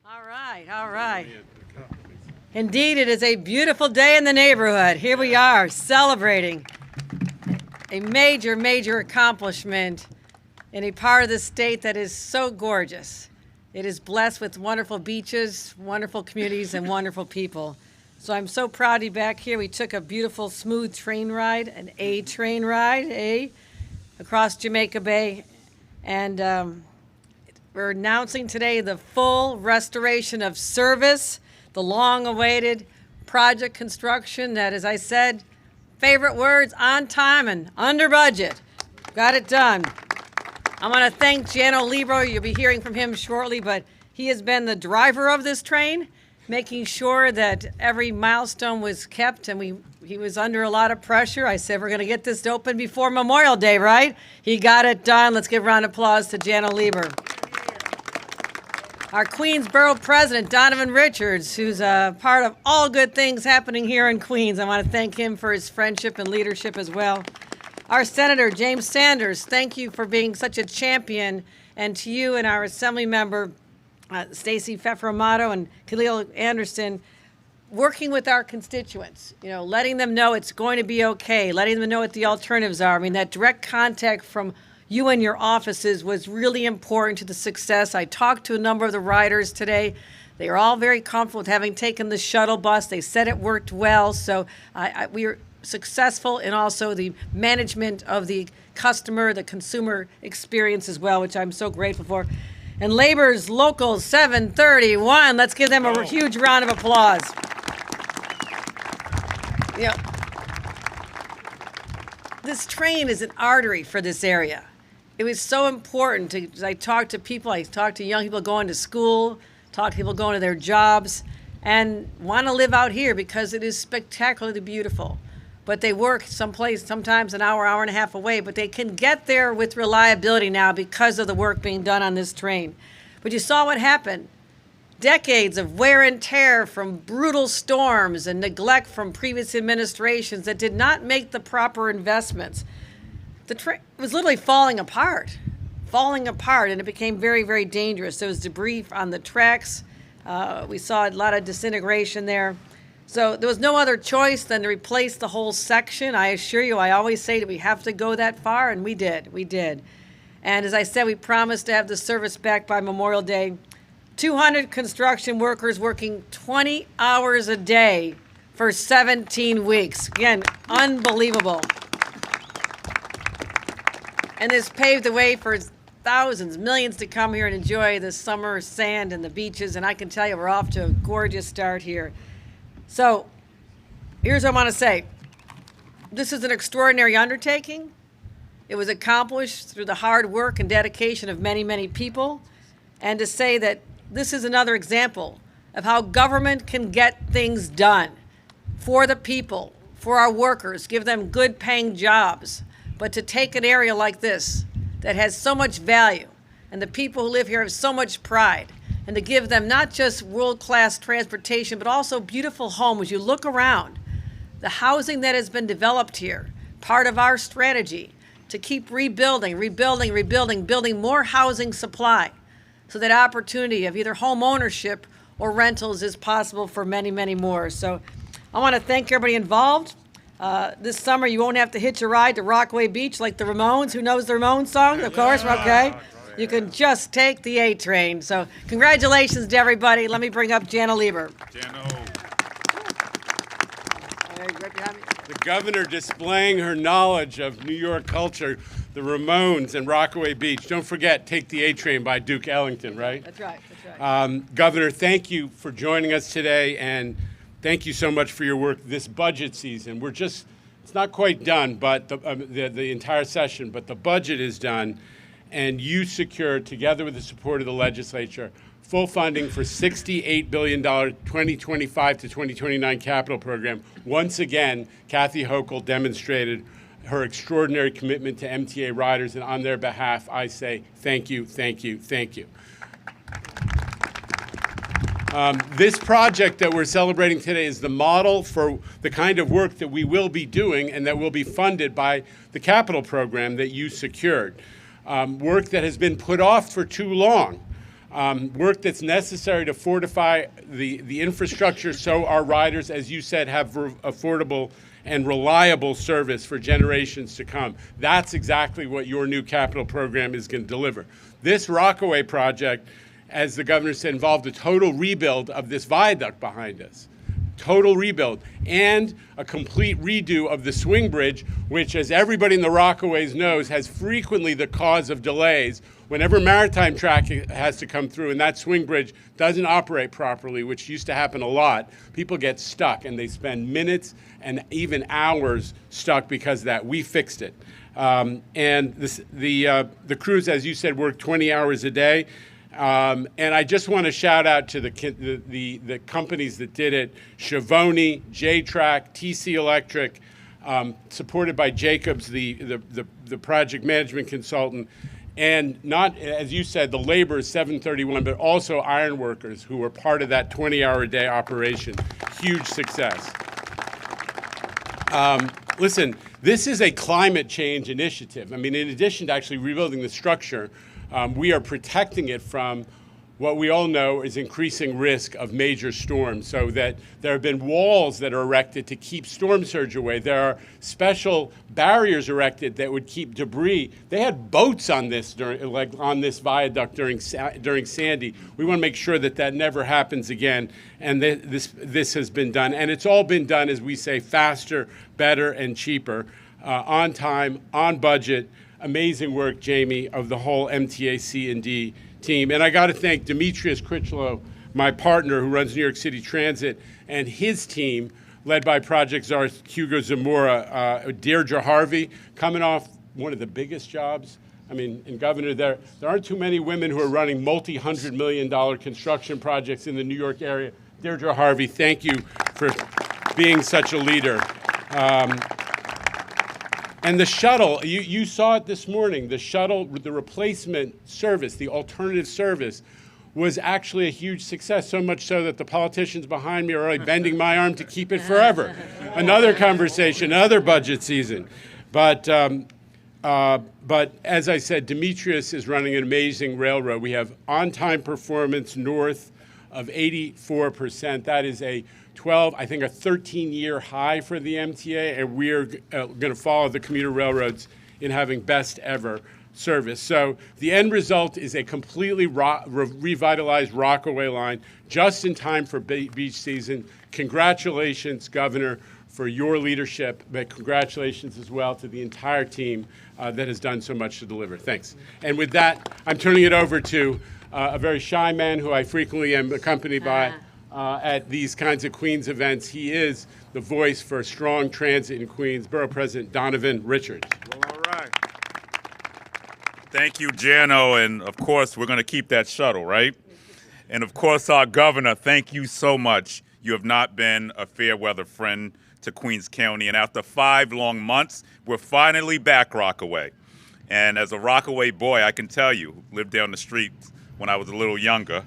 All right, all right. Indeed, it is a beautiful day in the neighborhood. Here we are celebrating a major, major accomplishment in a part of the state that is so gorgeous. It is blessed with wonderful beaches, wonderful communities, and wonderful people. So I'm so proud to be back here. We took a beautiful, smooth train ride, an A train ride, across Jamaica Bay. And we're announcing today the full restoration of service, the long-awaited project construction that, as I said, favorite words, on time and under budget. Got it done. I want to thank Jano Libro. You'll be hearing from him shortly, but he has been the driver of this train, making sure that every milestone was kept, and he was under a lot of pressure. I said, we're going to get this open before Memorial Day, right? He got it done. Let's give a round of applause to Jano Lieber. Our Queens Borough President, Donovan Richards, who's a part of all good things happening here in Queens. I want to thank him for his friendship and leadership as well. Our Senator, James Sanders, thank you for being such a champion, and to you and our Assembly member, Stacey Pfeffer-Amato and Khalil Anderson, working with our constituents, letting them know it's going to be okay, letting them know what the alternatives are. I mean, that direct contact from you and your offices was really important to the success. I talked to a number of the riders today. They are all very comfortable with having taken the shuttle bus. They said it worked well, so we are successful in also the management of the customer, the consumer experience as well, which I'm so grateful for. And Labor's Local 731, let's give them a huge round of applause. This train is an artery for this area. It was so important as I talked to people, I talked to young people going to school, talked to people going to their jobs, and want to live out here because it is spectacularly beautiful. But they work someplace, sometimes an hour, hour and a half away, but they can get there with reliability now because of the work being done on this train. But you saw what happened. Decades of wear and tear from brutal storms and neglect from previous administrations that did not make the proper investments. The train was literally falling apart, and it became very, very dangerous. There was debris on the tracks. We saw a lot of disintegration there. So there was no other choice than to replace the whole section. I assure you, I always say that we have to go that far, and we did. And as I said, we promised to have the service back by Memorial Day. 200 construction workers working 20 hours a day for 17 weeks. Again, unbelievable. And this paved the way for thousands, millions to come here and enjoy the summer sand and the beaches. And I can tell you, we're off to a gorgeous start here. So here's what I want to say. This is an extraordinary undertaking. It was accomplished through the hard work and dedication of many, many people. And to say that this is another example of how government can get things done for the people, for our workers, give them good paying jobs. But to take an area like this that has so much value and the people who live here have so much pride, and to give them not just world-class transportation, but also beautiful homes. You look around, the housing that has been developed here, part of our strategy to keep rebuilding, building more housing supply so that opportunity of either home ownership or rentals is possible for many, many more. So I want to thank everybody involved. This summer, you won't have to hitch a ride to Rockaway Beach like the Ramones. Who knows the Ramones song? Of course, okay. You can just take the A train. So congratulations to everybody. Let me bring up Jano Lieber. The governor displaying her knowledge of New York culture, the Ramones and Rockaway Beach. Don't forget, Take the A Train by Duke Ellington, right? That's right. Governor, thank you for joining us today, and thank you so much for your work this budget season. It's not quite done, but the entire session, but the budget is done. And you secured, together with the support of the legislature, full funding for $68 billion 2025 to 2029 capital program. Once again, Kathy Hochul demonstrated her extraordinary commitment to MTA riders, and on their behalf, I say thank you, thank you, thank you. This project that we're celebrating today is the model for the kind of work that we will be doing and that will be funded by the capital program that you secured. Work that has been put off for too long. work that's necessary to fortify the infrastructure so our riders, as you said, have affordable and reliable service for generations to come. That's exactly what your new capital program is going to deliver. This Rockaway project, as the governor said, involved a total rebuild of this viaduct behind us. Total rebuild, and a complete redo of the swing bridge, which, as everybody in the Rockaways knows, has frequently the cause of delays. Whenever maritime traffic has to come through and that swing bridge doesn't operate properly, which used to happen a lot, people get stuck and they spend minutes and even hours stuck because of that. We fixed it. And the crews, as you said, work 20 hours a day. And I just want to shout out to the companies that did it: Schiavone, J-Track, TC Electric, supported by Jacobs, the project management consultant, and not, as you said, the labor is 731, but also iron workers who were part of that 20-hour-a-day operation. Huge success. Listen, this is a climate change initiative. I mean, in addition to actually rebuilding the structure, we are protecting it from what we all know is increasing risk of major storms, so that there have been walls that are erected to keep storm surge away. There are special barriers erected that would keep debris. They had boats on this on this viaduct during Sandy. We want to make sure that that never happens again, and this has been done. And it's all been done, as we say, faster, better, and cheaper, on time, on budget. Amazing work, Jamie, of the whole MTA C&D team. And I got to thank Demetrius Critchlow, my partner who runs New York City Transit, and his team, led by Project Czar Hugo Zamora, Deirdre Harvey, coming off one of the biggest jobs. I mean, and Governor, there aren't too many women who are running multi-$100-million construction projects in the New York area. Deirdre Harvey, thank you for being such a leader. And the shuttle, you saw it this morning, the shuttle, the replacement service, the alternative service, was actually a huge success, so much so that the politicians behind me are already bending my arm to keep it forever. Another conversation, another budget season. But as I said, Demetrius is running an amazing railroad. We have on-time performance north of 84%. That is a 13-year high for the MTA, and we're going to follow the commuter railroads in having best ever service. So the end result is a completely revitalized Rockaway line just in time for beach season. Congratulations, Governor, for your leadership, but congratulations as well to the entire team that has done so much to deliver. Thanks. And with that, I'm turning it over to a very shy man who I frequently am accompanied by at these kinds of Queens events. He is the voice for strong transit in Queens, Borough President Donovan Richards. Well, all right. Thank you, Jano, and of course, we're going to keep that shuttle, right? And of course, our governor, thank you so much. You have not been a fair weather friend to Queens County, and after 5 long months, we're finally back Rockaway. And as a Rockaway boy, I can tell you, lived down the street when I was a little younger,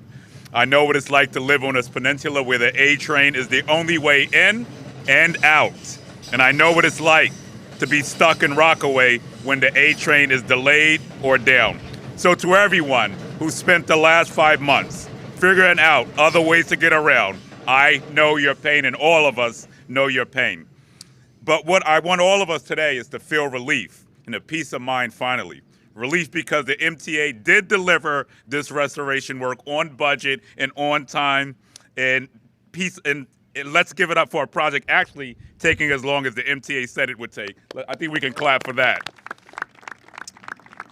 I know what it's like to live on this peninsula where the A train is the only way in and out. And I know what it's like to be stuck in Rockaway when the A train is delayed or down. So to everyone who spent the last 5 months figuring out other ways to get around, I know your pain, and all of us know your pain. But what I want all of us today is to feel relief and a peace of mind finally. Relief because the MTA did deliver this restoration work on budget and on time, and peace. And let's give it up for a project actually taking as long as the MTA said it would take. I think we can clap for that.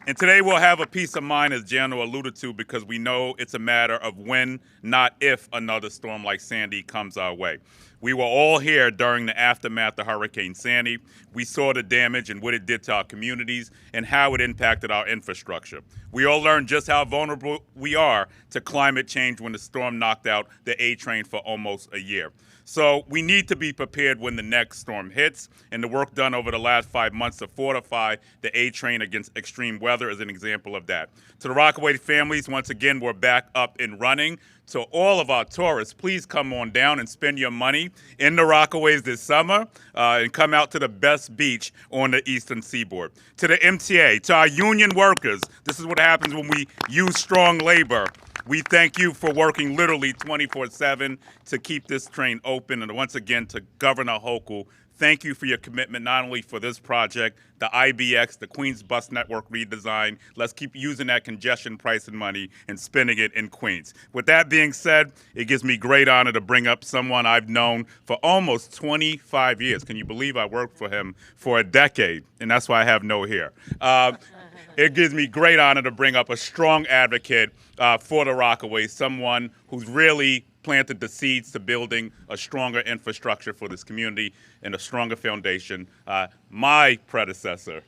And today we'll have a peace of mind, as Jano alluded to, because we know it's a matter of when, not if, another storm like Sandy comes our way. We were all here during the aftermath of Hurricane Sandy. We saw the damage and what it did to our communities and how it impacted our infrastructure. We all learned just how vulnerable we are to climate change when the storm knocked out the A train for almost a year. So we need to be prepared when the next storm hits, and the work done over the last 5 months to fortify the A train against extreme weather is an example of that. To the Rockaway families, once again, we're back up and running. To all of our tourists, please come on down and spend your money in the Rockaways this summer and come out to the best beach on the eastern seaboard. To the MTA, to our union workers, this is what happens when we use strong labor. We thank you for working literally 24/7 to keep this train open. And once again, to Governor Hochul, thank you for your commitment, not only for this project, the IBX, the Queens Bus Network redesign. Let's keep using that congestion pricing money and spending it in Queens. With that being said, it gives me great honor to bring up someone I've known for almost 25 years. Can you believe I worked for him for a decade? And that's why I have no hair. It gives me great honor to bring up a strong advocate for the Rockaways, someone who's really planted the seeds to building a stronger infrastructure for this community and a stronger foundation. My predecessor,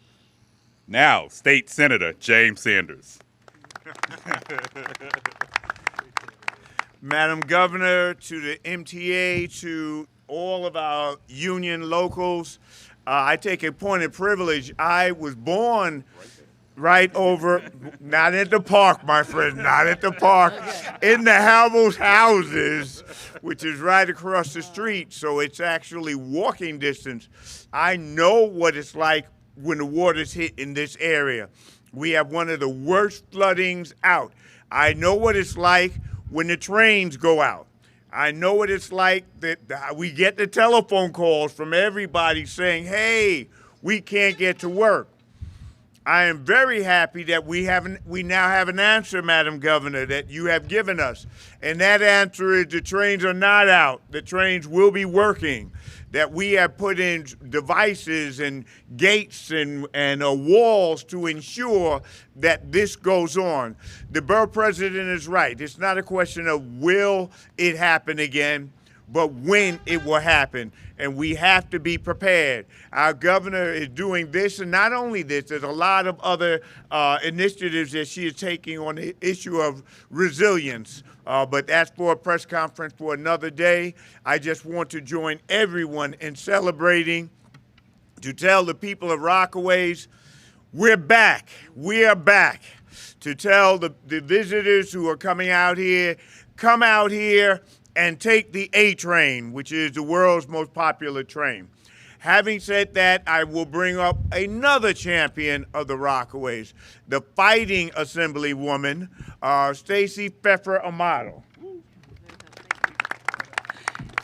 now State Senator James Sanders. Madam Governor, to the MTA, to all of our union locals, I take a point of privilege. I was born right over, not at the park, my friend, not at the park, in the Hamels houses, which is right across the street. So it's actually walking distance. I know what it's like when the water's hit in this area. We have one of the worst floodings out. I know what it's like when the trains go out. I know what it's like that we get the telephone calls from everybody saying, hey, we can't get to work. I am very happy that we now have an answer, Madam Governor, that you have given us. And that answer is the trains are not out. The trains will be working. That we have put in devices and gates and walls to ensure that this goes on. The borough president is right. It's not a question of will it happen again, but when it will happen. And we have to be prepared. Our governor is doing this, and not only this, there's a lot of other initiatives that she is taking on the issue of resilience. But that's for a press conference for another day. I just want to join everyone in celebrating, to tell the people of Rockaways, we're back. We are back. To tell the visitors who are coming out here, come out here and take the A train, which is the world's most popular train. Having said that, I will bring up another champion of the Rockaways, the fighting assemblywoman, Stacey Pfeffer Amato.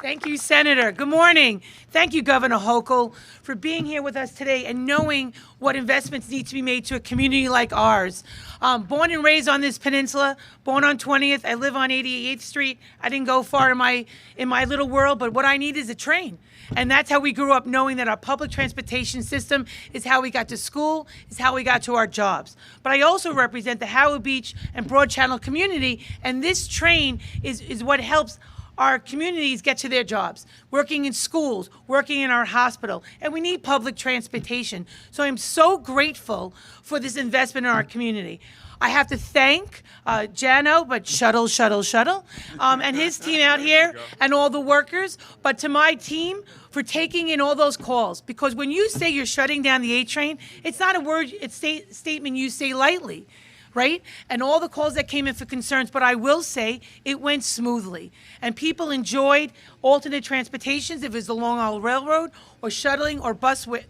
Thank you, Senator. Good morning. Thank you, Governor Hochul, for being here with us today and knowing what investments need to be made to a community like ours. Born and raised on this peninsula, born on 20th. I live on 88th Street. I didn't go far in my little world, but what I need is a train. And that's how we grew up, knowing that our public transportation system is how we got to school, is how we got to our jobs. But I also represent the Howard Beach and Broad Channel community, and this train is what helps our communities get to their jobs, working in schools, working in our hospital, and we need public transportation. So I'm so grateful for this investment in our community. I have to thank Jano, but shuttle, and his team out here and all the workers, but to my team for taking in all those calls. Because when you say you're shutting down the A train, it's not a word, it's a statement you say lightly, right? And all the calls that came in for concerns, but I will say it went smoothly. And people enjoyed alternate transportations, if it was the Long Island Railroad or shuttling or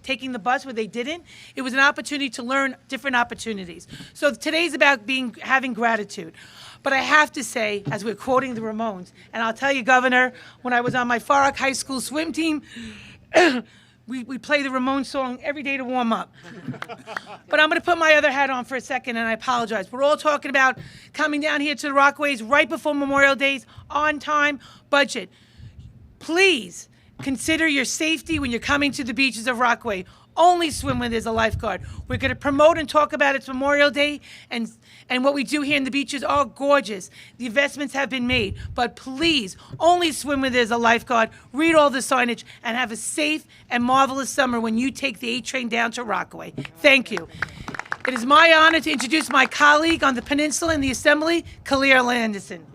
taking the bus where they didn't. It was an opportunity to learn different opportunities. So today's about having gratitude. But I have to say, as we're quoting the Ramones, and I'll tell you, Governor, when I was on my Far Rock High School swim team, we play the Ramones song every day to warm up. But I'm going to put my other hat on for a second, and I apologize. We're all talking about coming down here to the Rockaways right before Memorial Days, on time, budget. Please consider your safety when you're coming to the beaches of Rockaway. Only swim when there's a lifeguard. We're going to promote and talk about it's Memorial Day, and what we do here in the beaches are gorgeous. The investments have been made, but please, only swim when there's a lifeguard, read all the signage, and have a safe and marvelous summer when you take the A train down to Rockaway. Thank you. It is my honor to introduce my colleague on the peninsula in the Assembly, Kalia Anderson.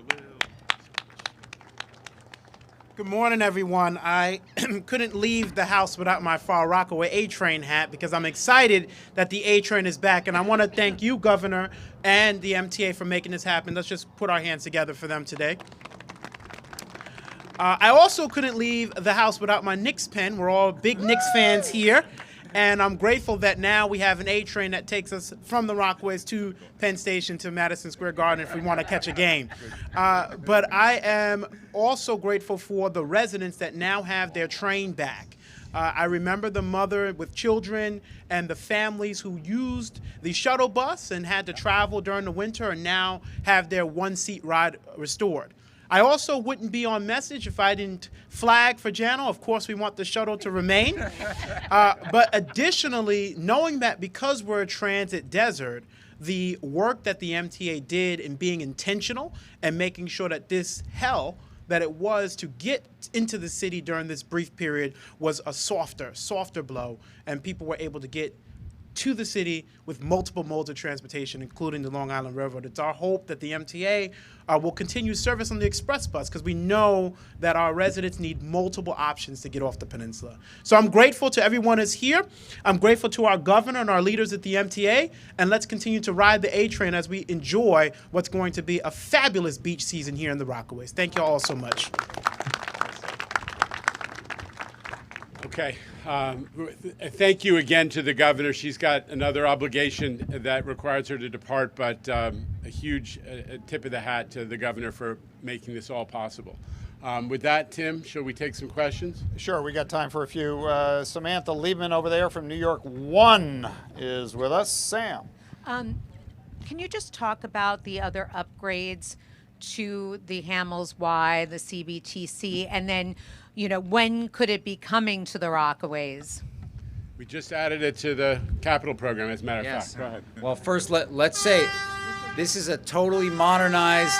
Good morning, everyone. I couldn't leave the house without my Far Rockaway A-Train hat because I'm excited that the A-Train is back, and I want to thank you, Governor, and the MTA for making this happen. Let's just put our hands together for them today. I also couldn't leave the house without my Knicks pen. We're all big Knicks fans here. And I'm grateful that now we have an A train that takes us from the Rockaways to Penn Station to Madison Square Garden if we want to catch a game. But I am also grateful for the residents that now have their train back. I remember the mother with children and the families who used the shuttle bus and had to travel during the winter and now have their one-seat ride restored. I also wouldn't be on message if I didn't flag for Jano. Of course, we want the shuttle to remain. But additionally, knowing that because we're a transit desert, the work that the MTA did in being intentional and making sure that this hell that it was to get into the city during this brief period was a softer blow, and people were able to get to the city with multiple modes of transportation, including the Long Island Railroad. It's our hope that the MTA will continue service on the express bus because we know that our residents need multiple options to get off the peninsula. So I'm grateful to everyone who's here. I'm grateful to our governor and our leaders at the MTA, and let's continue to ride the A train as we enjoy what's going to be a fabulous beach season here in the Rockaways. Thank you all so much. Okay. Thank you again to the governor. She's got another obligation that requires her to depart, but a huge tip of the hat to the governor for making this all possible. With that, Tim, shall we take some questions? Sure, we got time for a few. Samantha Liebman over there from New York 1 is with us. Sam. Can you just talk about the other upgrades to the Hamels Y, the CBTC, and then, when could it be coming to the Rockaways? We just added it to the capital program, as a matter of fact. Go ahead. Well, first, let's say this is a totally modernized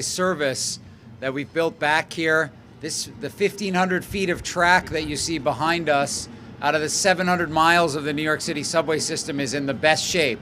service that we've built back here. The 1,500 feet of track that you see behind us, out of the 700 miles of the New York City subway system, is in the best shape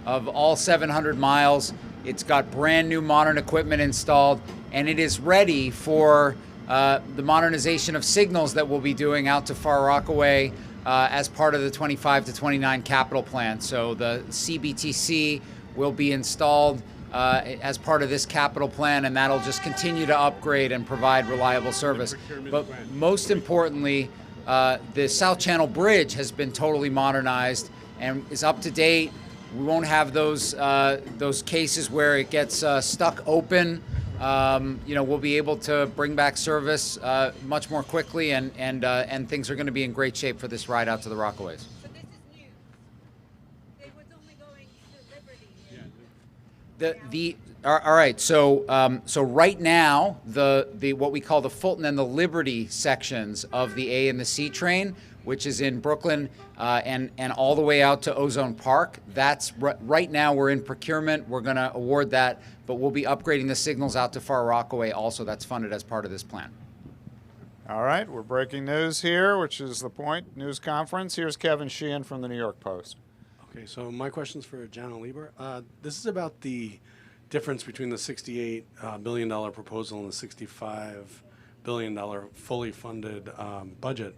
of all 700 miles. It's got brand new modern equipment installed, and it is ready for the modernization of signals that we'll be doing out to Far Rockaway as part of the 25 to 29 capital plan. So the CBTC will be installed as part of this capital plan, and that'll just continue to upgrade and provide reliable service. But most importantly, the South Channel Bridge has been totally modernized and is up to date. We won't have those cases where it gets stuck open. We'll be able to bring back service much more quickly, and things are going to be in great shape for this ride out to the Rockaways. But this is new. It was only going to Liberty. All right. So right now, the what we call the Fulton and the Liberty sections of the A and the C train, which is in Brooklyn and all the way out to Ozone Park. That's right now we're in procurement. We're going to award that, but we'll be upgrading the signals out to Far Rockaway also. That's funded as part of this plan. All right, we're breaking news here, which is the point, news conference. Here's Kevin Sheehan from the New York Post. Okay, so my question's for Jano Lieber. This is about the difference between the $68 billion proposal and the $65 billion fully funded budget.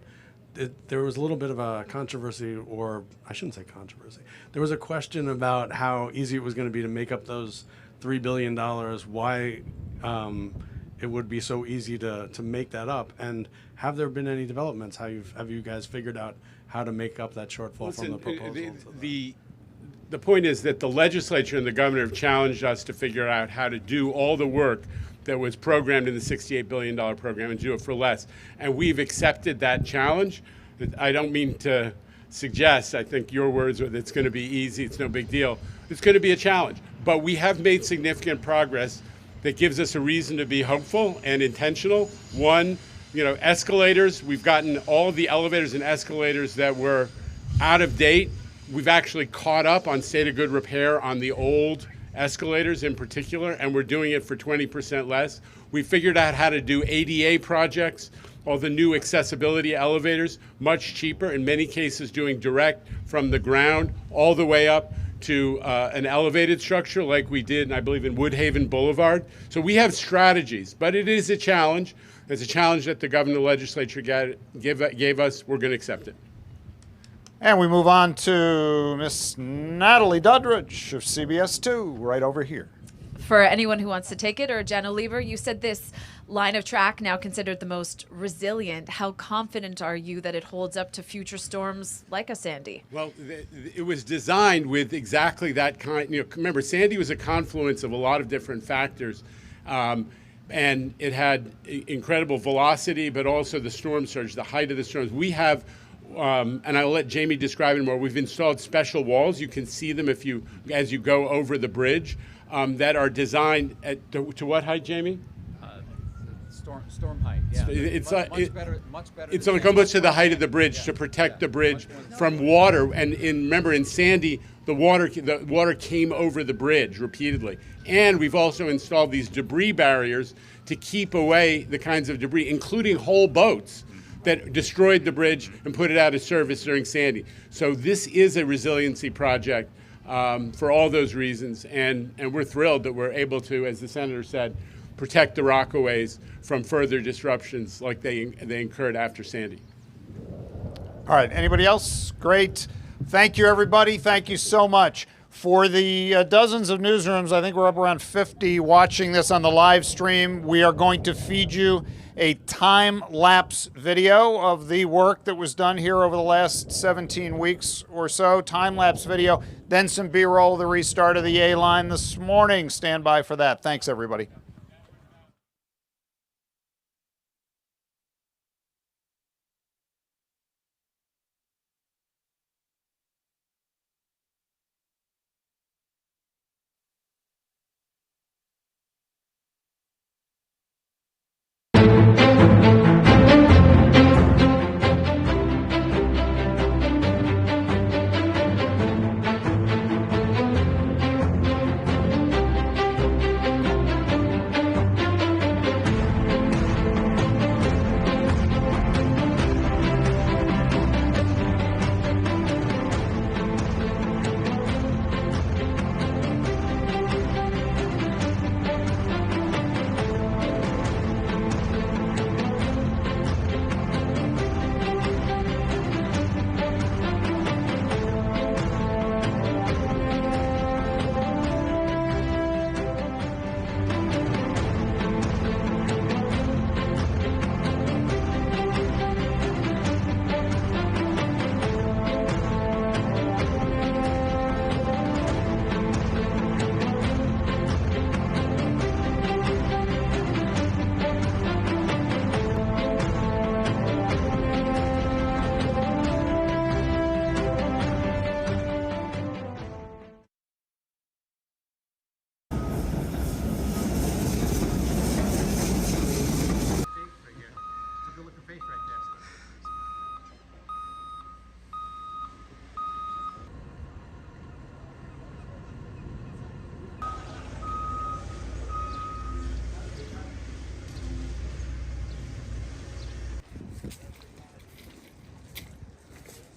There was a little bit of a controversy, or I shouldn't say controversy. There was a question about how easy it was going to be to make up those $3 billion, why it would be so easy to make that up, and have there been any developments? Have you guys figured out how to make up that shortfall from the proposal? The point is that the legislature and the governor have challenged us to figure out how to do all the work that was programmed in the $68 billion program and do it for less. And we've accepted that challenge. I don't mean to suggest, I think your words are that it's going to be easy, it's no big deal. It's going to be a challenge. But we have made significant progress that gives us a reason to be hopeful and intentional. One, escalators. We've gotten all of the elevators and escalators that were out of date. We've actually caught up on state of good repair on the old escalators in particular, and we're doing it for 20% less. We figured out how to do ADA projects, all the new accessibility elevators, much cheaper, in many cases doing direct from the ground all the way up to an elevated structure like we did, I believe, in Woodhaven Boulevard. So we have strategies, but it is a challenge. It's a challenge that the governor and the legislature gave us. We're going to accept it. And we move on to Miss Natalie Duddridge of CBS 2, right over here. for anyone who wants to take it, or Jenna Lieber, you said this line of track now considered the most resilient. How confident are you that it holds up to future storms like a Sandy? Well, it was designed with exactly that kind. Remember, Sandy was a confluence of a lot of different factors, and it had incredible velocity, but also the storm surge, the height of the storms. We have, and I'll let Jamie describe it more. We've installed special walls. You can see them as you go over the bridge, that are designed to what height, Jamie? Storm height. Yeah. It's much better. It's almost to the height of the bridge to protect the bridge from water. And remember, in Sandy, the water came over the bridge repeatedly. And we've also installed these debris barriers to keep away the kinds of debris, including whole boats that destroyed the bridge and put it out of service during Sandy. So this is a resiliency project for all those reasons. And we're thrilled that we're able to, as the senator said, protect the Rockaways from further disruptions like they incurred after Sandy. All right, anybody else? Great. Thank you, everybody. Thank you so much. For the dozens of newsrooms, I think we're up around 50 watching this on the live stream. We are going to feed you a time-lapse video of the work that was done here over the last 17 weeks or so. Time-lapse video, then some B-roll, the restart of the A-line this morning. Stand by for that. Thanks, everybody.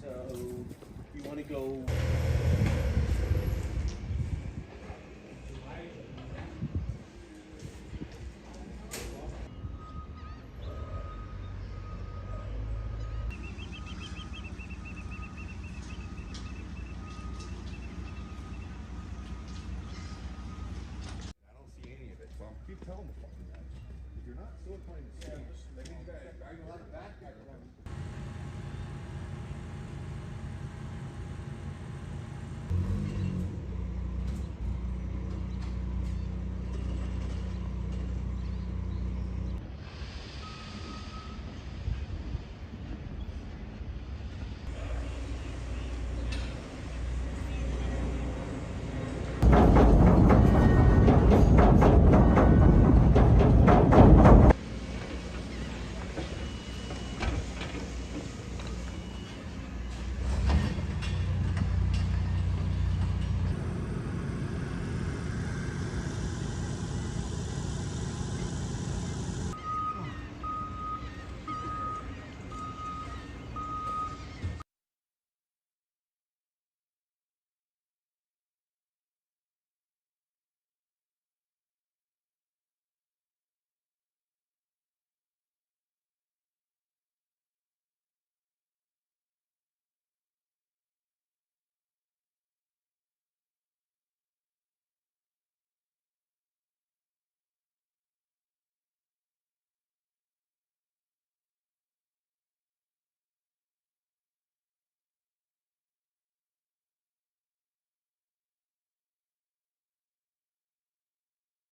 So you want to go